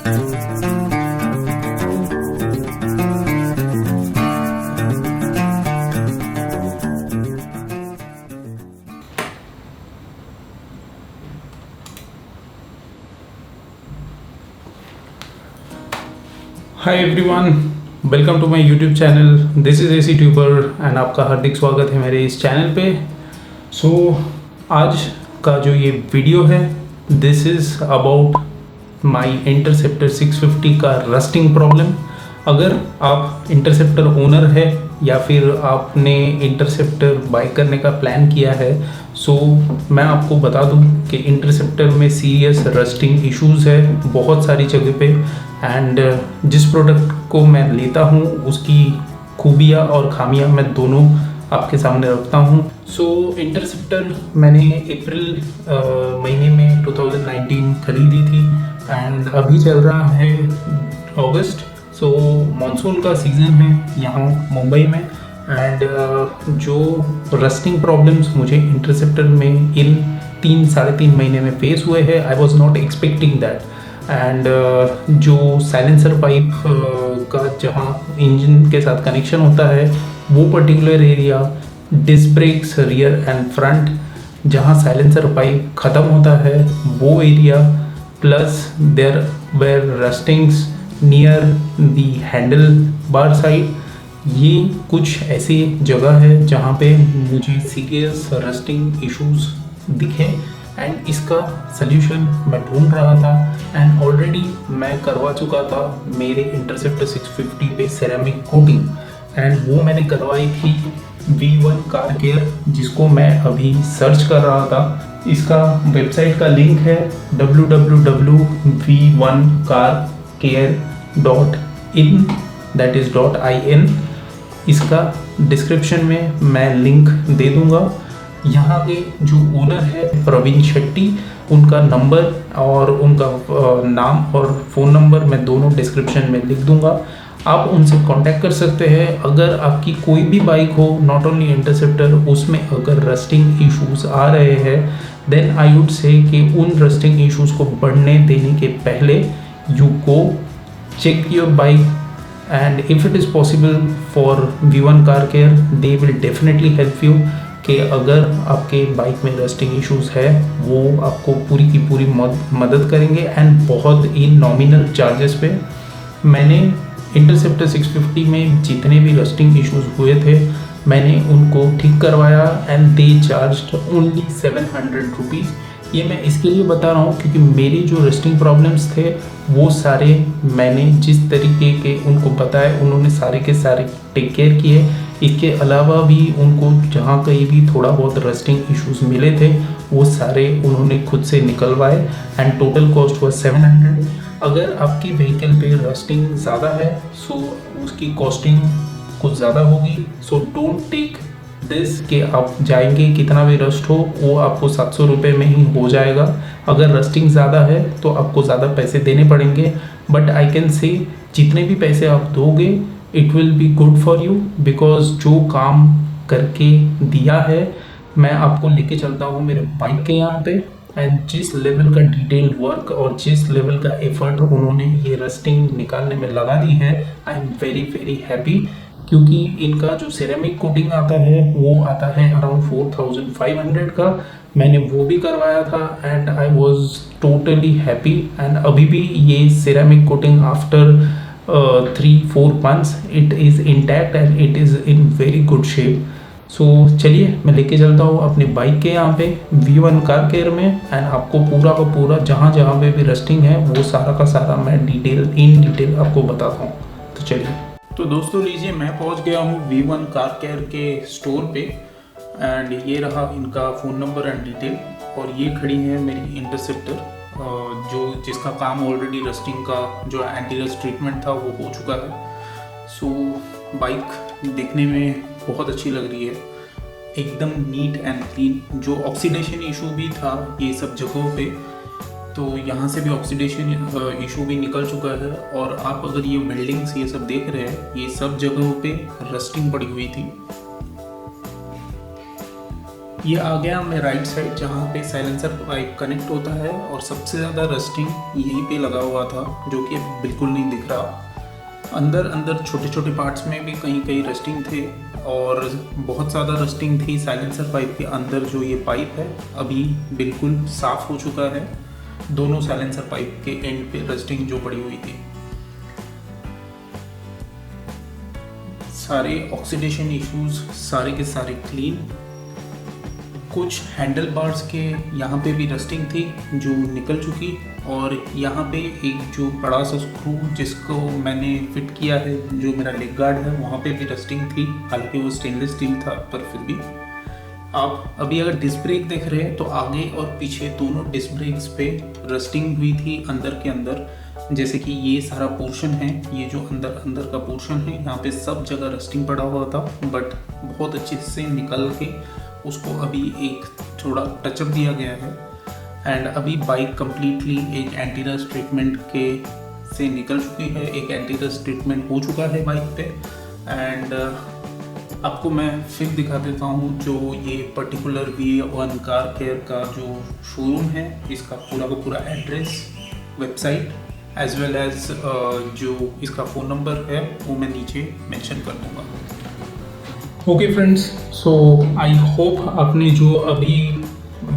Hi everyone, welcome to my YouTube channel. This is AC Tuber and आपका हार्दिक स्वागत है मेरे इस चैनल पे। आज का जो ये वीडियो है, this is about my interceptor 650 का रस्टिंग प्रॉब्लम। अगर आप इंटरसेप्टर ओनर है या फिर आपने इंटरसेप्टर बाय करने का प्लान किया है, मैं आपको बता दूं कि इंटरसेप्टर में सीरियस रस्टिंग इश्यूज़ है बहुत सारी जगह पे। एंड जिस प्रोडक्ट को मैं लेता हूँ उसकी खूबियाँ और खामियाँ मैं दोनों आपके सामने रखता हूँ। इंटरसेप्टर मैंने अप्रैल महीने में 2019 खरीदी थी एंड अभी चल रहा है अगस्त। मॉनसून का सीज़न है यहाँ मुंबई में एंड जो रस्टिंग प्रॉब्लम्स मुझे इंटरसेप्टर में इन 3-3.5 महीने में फेस हुए हैं, I was not expecting that. And जो साइलेंसर पाइप का जहाँ इंजन के साथ कनेक्शन होता है, वो particular area, disc brakes rear and front जहाँ साइलेंसर पाइप ख़त्म होता है वो area, plus there were rustings near the handle bar side, ये कुछ ऐसी जगह है जहाँ पे मुझे सीरियस रस्टिंग इश्यूज दिखे एंड इसका सल्यूशन मैं ढूंढ रहा था। एंड ऑलरेडी मैं करवा चुका था मेरे इंटरसेप्टर 650 पे सेरेमिक कोटिंग एंड वो मैंने करवाई थी V1 कार केयर, जिसको मैं अभी सर्च कर रहा था। इसका वेबसाइट का लिंक है www.v1carcare.in, इसका डिस्क्रिप्शन में मैं लिंक दे दूंगा। यहाँ के जो ओनर है प्रवीण शेट्टी, उनका नंबर और उनका नाम और फ़ोन नंबर मैं दोनों डिस्क्रिप्शन में लिख दूंगा। आप उनसे कांटेक्ट कर सकते हैं। अगर आपकी कोई भी बाइक हो, नॉट ओनली इंटरसेप्टर, उसमें अगर रस्टिंग इश्यूज़ आ रहे हैं, देन आई वुड से कि उन रस्टिंग इश्यूज़ को बढ़ने देने के पहले you go check your bike and if it is possible for V1 car care, they will definitely help you कि अगर आपके बाइक में रस्टिंग इश्यूज़ है वो आपको पूरी की पूरी मदद करेंगे एंड बहुत ही नॉमिनल चार्जेस पे। मैंने इंटरसेप्टर 650 में जितने भी रस्टिंग इश्यूज़ हुए थे मैंने उनको ठीक करवाया and they charged only 700 rupees. ये मैं इसके लिए बता रहा हूँ क्योंकि मेरे जो रस्टिंग प्रॉब्लम्स थे वो सारे मैंने जिस तरीके के उनको बताया, उन्होंने सारे के सारे टेक केयर किए। इसके अलावा भी उनको जहाँ कहीं भी थोड़ा बहुत रस्टिंग इश्यूज मिले थे वो सारे उन्होंने खुद से निकलवाए एंड टोटल कॉस्ट हुआ 700। अगर आपकी व्हीकल पे रस्टिंग ज़्यादा है उसकी कॉस्टिंग कुछ ज़्यादा होगी। डोंट टेक दिस कि आप जाएंगे कितना भी रस्ट हो वो आपको 700 रुपये में ही हो जाएगा। अगर रस्टिंग ज़्यादा है तो आपको ज़्यादा पैसे देने पड़ेंगे, बट आई कैन से जितने भी पैसे आप दोगे it will be good for you, because जो काम करके दिया है मैं आपको लेके चलता हूँ मेरे बाइक के यहाँ पे एंड जिस लेवल का डिटेल वर्क और जिस लेवल का एफर्ट उन्होंने ये रस्टिंग निकालने में लगा दी है, I am very very happy. क्योंकि इनका जो सिरेमिक कोटिंग आता है वो आता है अराउंड 4500 का, मैंने वो भी करवाया था and I was totally happy. And अभी भी ये ceramic coating after 3-4 months it is intact and it is in very good shape. चलिए मैं लेके चलता हूँ अपनी बाइक के यहाँ पे V1 कार केयर में एंड आपको पूरा का पूरा जहाँ जहाँ पे भी रस्टिंग है वो सारा का सारा मैं इन डिटेल आपको बताता हूँ। तो चलिए। तो दोस्तों लीजिए, मैं पहुंच गया हूं V1 कार केयर के स्टोर पे एंड ये रहा इनका फ़ोन नंबर एंड डिटेल और ये खड़ी है मेरी इंटरसेप्टर जो जिसका काम ऑलरेडी रस्टिंग का जो एंटी रस्ट ट्रीटमेंट था वो हो चुका है। बाइक देखने में बहुत अच्छी लग रही है, एकदम नीट एंड क्लीन। जो ऑक्सीडेशन इशू भी था ये सब जगहों पे, तो यहाँ से भी ऑक्सीडेशन इशू भी निकल चुका है। और आप अगर ये बिल्डिंग्स ये सब देख रहे हैं, ये सब जगहों पे रस्टिंग पड़ी हुई थी। ये आ गया मैं राइट साइड जहाँ पे साइलेंसर पाइप कनेक्ट होता है, और सबसे ज़्यादा रस्टिंग यहीं पे लगा हुआ था जो कि बिल्कुल नहीं दिख रहा। अंदर छोटे छोटे पार्ट्स में भी कहीं रस्टिंग थे, और बहुत ज़्यादा रस्टिंग थी साइलेंसर पाइप के अंदर। जो ये पाइप है अभी बिल्कुल साफ़ हो चुका है। दोनों साइलेंसर पाइप के एंड पे रस्टिंग जो पड़ी हुई थी, सारे ऑक्सीडेशन इश्यूज सारे के सारे क्लीन। कुछ हैंडल बार्स के यहाँ पे भी रस्टिंग थी जो निकल चुकी, और यहाँ पे एक जो बड़ा सा स्क्रू जिसको मैंने फिट किया है, जो मेरा लेग गार्ड है, वहाँ पे भी रस्टिंग थी। हालांकि वो स्टेनलेस स्टील था, पर फिर भी। आप अभी अगर डिस्क ब्रेक देख रहे हैं तो आगे और पीछे दोनों डिस्क ब्रेक्स पे रस्टिंग हुई थी अंदर के अंदर। जैसे कि ये सारा पोर्शन है, ये जो अंदर का पोर्शन है, यहाँ पे सब जगह रस्टिंग पड़ा हुआ था, बट बहुत अच्छे से निकल के उसको अभी एक थोड़ा टचअप दिया गया है। एंड अभी बाइक कम्प्लीटली एक एंटी रस्ट ट्रीटमेंट के से निकल चुकी है, एक एंटी रस्ट ट्रीटमेंट हो चुका है बाइक पे। एंड आपको मैं फिर दिखा देता हूँ जो ये पर्टिकुलर V1 कार केयर का जो शोरूम है, इसका पूरा का पूरा address, website, as well as जो इसका फ़ोन नंबर है वो मैं नीचे मेंशन कर दूँगा। Okay friends, so I hope आपने जो अभी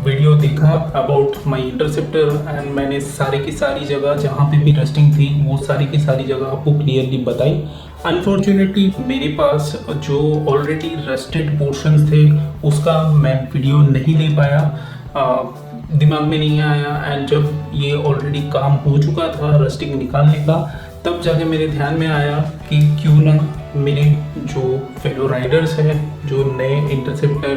वीडियो देखा अबाउट माय इंटरसेप्टर, एंड मैंने सारी की सारी जगह जहाँ पे भी रस्टिंग थी वो सारी की सारी जगह आपको क्लियरली बताई। अनफॉर्चुनेटली मेरे पास जो ऑलरेडी रस्टेड पोर्शंस थे उसका मैं वीडियो नहीं ले पाया, दिमाग में नहीं आया। एंड जब ये ऑलरेडी काम हो चुका था रस्टिंग निकालने का, तब जाके मेरे ध्यान में आया कि क्यों ना मेरे जो फेलो राइडर्स हैं, जो नए इंटरसेप्टर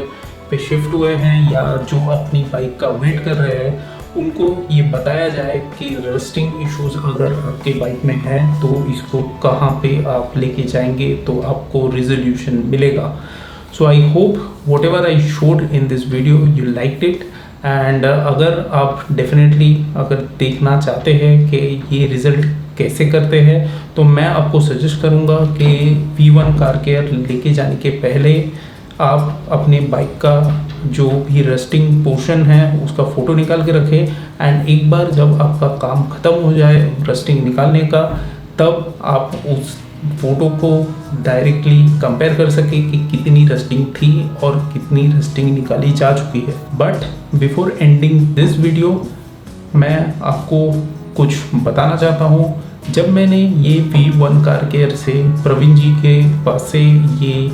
पे शिफ्ट हुए हैं या जो अपनी बाइक का वेट कर रहे हैं, उनको ये बताया जाए कि रस्टिंग इश्यूज अगर आपके बाइक में है तो इसको कहाँ पे आप लेके जाएंगे तो आपको रिजोल्यूशन मिलेगा। So I hope whatever I showed in this video you liked it. And अगर आप डेफिनेटली अगर देखना चाहते हैं कि ये रिज़ल्ट कैसे करते हैं, तो मैं आपको सजेस्ट करूंगा कि V1 कार केयर लेके जाने के पहले आप अपने बाइक का जो भी रस्टिंग पोर्शन है उसका फ़ोटो निकाल के रखें। एंड एक बार जब आपका काम ख़त्म हो जाए रस्टिंग निकालने का, तब आप उस फोटो को डायरेक्टली कंपेयर कर सके कि कितनी रस्टिंग थी और कितनी रस्टिंग निकाली जा चुकी है। But before ending this video मैं आपको कुछ बताना चाहता हूँ। जब मैंने ये V1 कार केयर से प्रवीण जी के पास से ये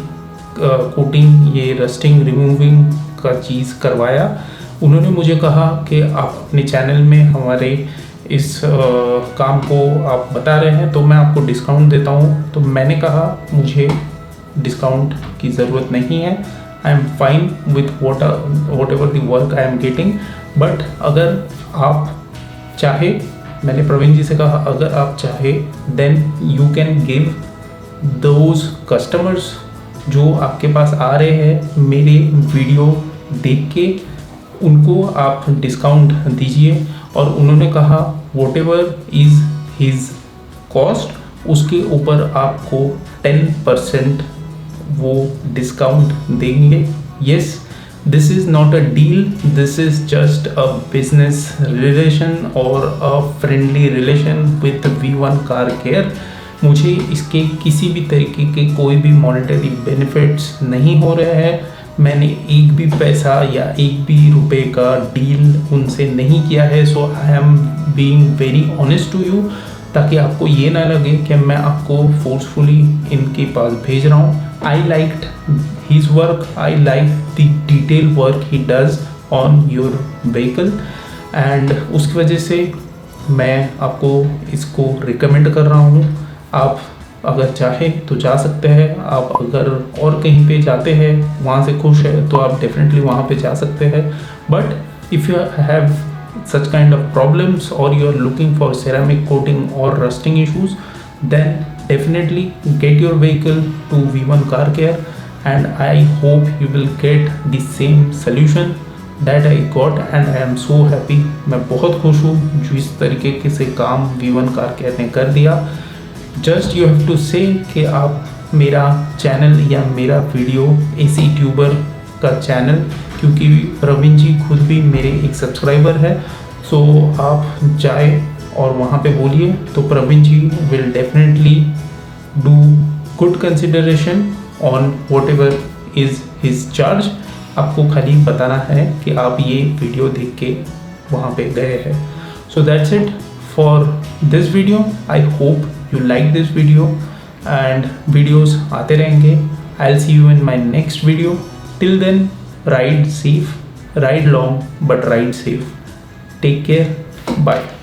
कोटिंग, ये रस्टिंग रिमूविंग का चीज़ करवाया, उन्होंने मुझे कहा कि आप अपने चैनल में हमारे इस काम को आप बता रहे हैं तो मैं आपको डिस्काउंट देता हूँ। तो मैंने कहा मुझे डिस्काउंट की ज़रूरत नहीं है, I am fine with what ever the work I am getting. But अगर आप चाहे, मैंने प्रवीण जी से कहा अगर आप चाहे then you can give those customers जो आपके पास आ रहे हैं मेरे वीडियो देख के, उनको आप डिस्काउंट दीजिए। और उन्होंने कहा whatever is his cost उसके ऊपर आपको 10% वो डिस्काउंट देंगे। Yes, this is not a deal, this is just a business relation और a friendly relation with V1 car care. मुझे इसके किसी भी तरीके के कोई भी मॉनेटरी बेनिफिट्स नहीं हो रहे हैं। मैंने एक भी पैसा या एक भी रुपए का डील उनसे नहीं किया है। So I am being very honest to you, ताकि आपको ये ना लगे कि मैं आपको फोर्सफुली इनके पास भेज रहा हूँ। I liked his work, I like the detail work he does on your vehicle, and उसकी वजह से मैं आपको इसको रिकमेंड कर रहा हूँ। आप अगर चाहे तो जा सकते हैं, आप अगर और कहीं पे जाते हैं वहाँ से खुश है तो आप डेफिनेटली वहाँ पे जा सकते हैं। But if you have such kind of problems or you are looking for ceramic coating or rusting issues, then definitely get your vehicle to V1 car care, and I hope you will get the same solution that I got, and I am so happy। मैं बहुत खुश हूँ जो इस तरीके से काम V1 car care ने कर दिया। जस्ट यू हैव टू से कि आप मेरा चैनल या मेरा वीडियो एसी ट्यूबर का चैनल क्योंकि प्रवीण जी खुद भी मेरे एक सब्सक्राइबर है। सो आप जाए और वहाँ पे बोलिए तो Praveen ji will definitely do good consideration on whatever is his charge. आपको खाली बताना है कि आप ये वीडियो देख के वहाँ पे गए हैं। So that's it for this video. I hope you like this video and videos आते रहेंगे। I will see you in my next video. Till then, ride safe, ride long but ride safe. Take care. Bye.